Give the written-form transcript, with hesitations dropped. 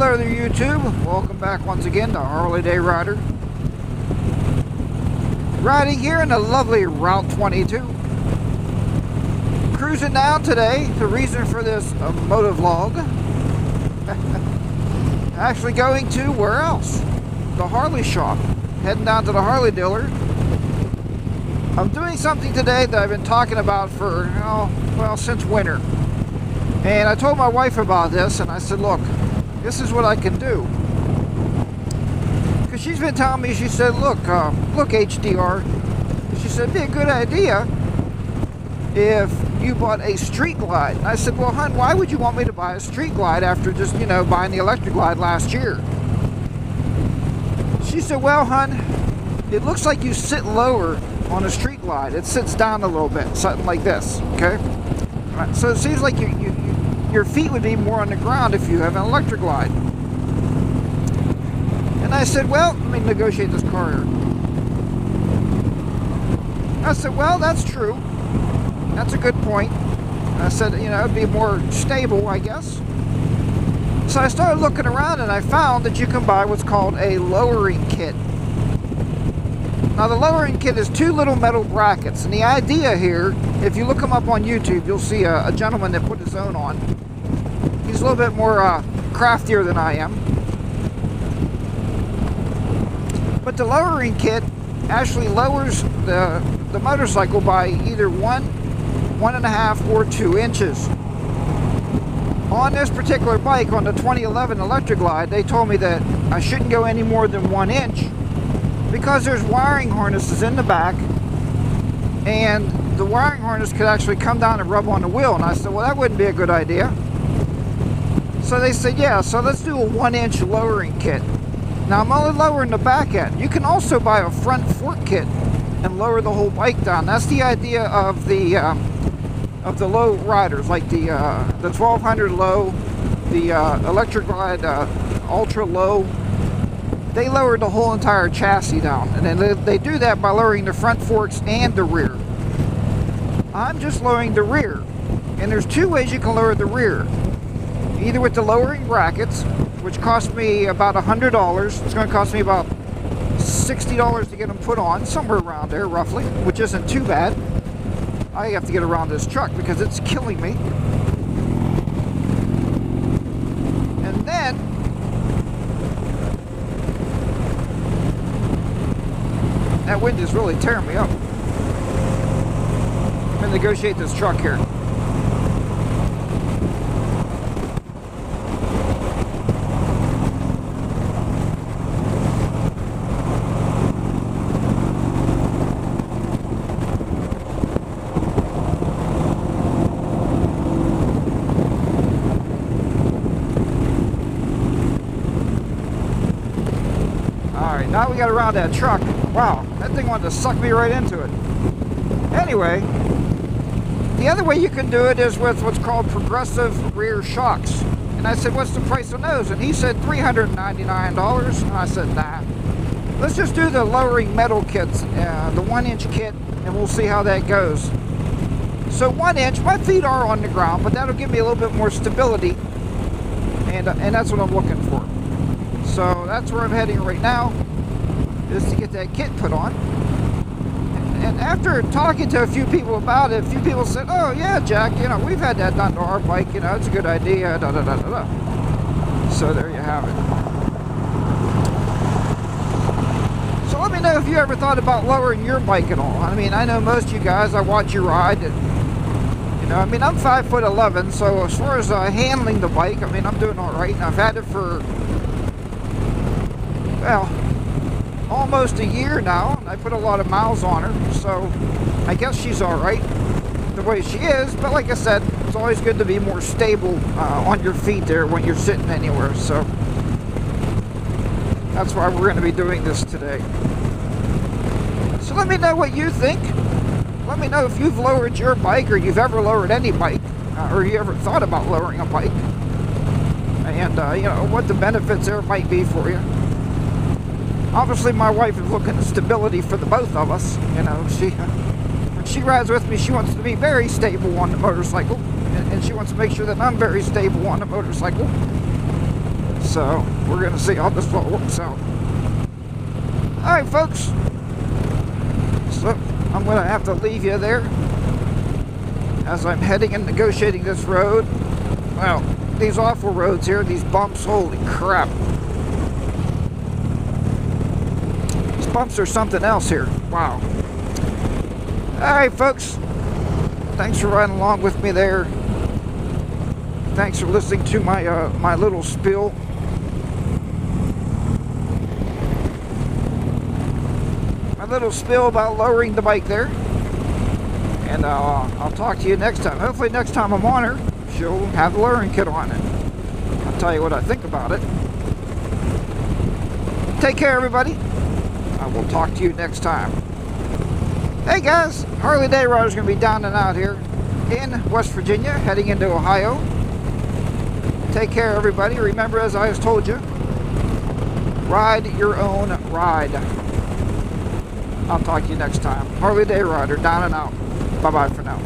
Hello there, YouTube. Welcome back once again to Harley Day Rider. Riding here in the lovely Route 22. Cruising down today. The reason for this motovlog. Actually going to where else? The Harley shop. Heading down to the Harley dealer. I'm doing something today that I've been talking about for, since winter. And I told my wife about this, and I said, look, this is what I can do. Because she's been telling me, she said, look HDR, she said, it'd be a good idea if you bought a Street Glide. And I said, well, hon, why would you want me to buy a Street Glide after just, buying the Electric Glide last year? She said, well, hon, it looks like you sit lower on a Street Glide. It sits down a little bit, something like this, okay? All right, so it seems like your feet would be more on the ground if you have an Electric Glide. And I said, well, let me negotiate this car here. I said, well, that's true. That's a good point. I said, it'd be more stable, I guess. So I started looking around and I found that you can buy what's called a lowering kit. Now the lowering kit is two little metal brackets, and the idea here, if you look them up on YouTube, you'll see a gentleman that put his own on. He's a little bit more craftier than I am. But the lowering kit actually lowers the motorcycle by either 1.5, or 2 inches. On this particular bike, on the 2011 Electric Glide, they told me that I shouldn't go any more than 1 inch because there's wiring harnesses in the back, and the wiring harness could actually come down and rub on the wheel. And I said, well, that wouldn't be a good idea. So they said, yeah, so let's do a 1 inch lowering kit. Now I'm only lowering the back end. You can also buy a front fork kit and lower the whole bike down. That's the idea of the low riders, like the 1200 low, the Electric Glide ultra low. They lowered the whole entire chassis down, and then they do that by lowering the front forks and the rear. I'm just lowering the rear, and there's two ways you can lower the rear. Either with the lowering brackets, which cost me about $100. It's going to cost me about $60 to get them put on, somewhere around there roughly, which isn't too bad. I have to get around this truck because it's killing me. And then that wind is really tearing me up. I'm going to negotiate this truck here. Now we got around that truck. Wow, that thing wanted to suck me right into it. Anyway, the other way you can do it is with what's called progressive rear shocks. And I said, what's the price of those? And he said $399. And I said, nah. Let's just do the lowering metal kits, the 1 inch kit, and we'll see how that goes. So 1 inch, my feet are on the ground, but that'll give me a little bit more stability. And that's what I'm looking for. So that's where I'm heading right now, is to get that kit put on. And after talking to a few people about it, a few people said, oh yeah, Jack, we've had that done to our bike, it's a good idea, da da da da da. So there you have it. So let me know if you ever thought about lowering your bike at all. I mean, I know most of you guys, I watch you ride, and I'm 5'11", so as far as handling the bike, I'm doing all right. And I've had it for, well, almost a year now, and I put a lot of miles on her, so I guess she's all right the way she is. But like I said, it's always good to be more stable on your feet there when you're sitting anywhere. So that's why we're going to be doing this today. So let me know what you think. Let me know if you've lowered your bike, or you've ever lowered any bike, or you ever thought about lowering a bike, and what the benefits there might be for you. Obviously, my wife is looking at stability for the both of us. When she rides with me, she wants to be very stable on the motorcycle, and she wants to make sure that I'm very stable on the motorcycle. So we're going to see how this all works out. Alright, folks. So I'm going to have to leave you there as I'm heading and negotiating this road. Well, these awful roads here, these bumps, holy crap. These bumps are something else here. Wow. Alright, folks. Thanks for riding along with me there. Thanks for listening to my my little spiel. My little spiel about lowering the bike there. And I'll talk to you next time. Hopefully next time I'm on her, she'll have the lowering kit on it. I'll tell you what I think about it. Take care, everybody. I will talk to you next time. Hey guys, Harley Day Rider's going to be down and out here in West Virginia, heading into Ohio. Take care, everybody. Remember, as I just told you, ride your own ride. I'll talk to you next time. Harley Day Rider, down and out. Bye-bye for now.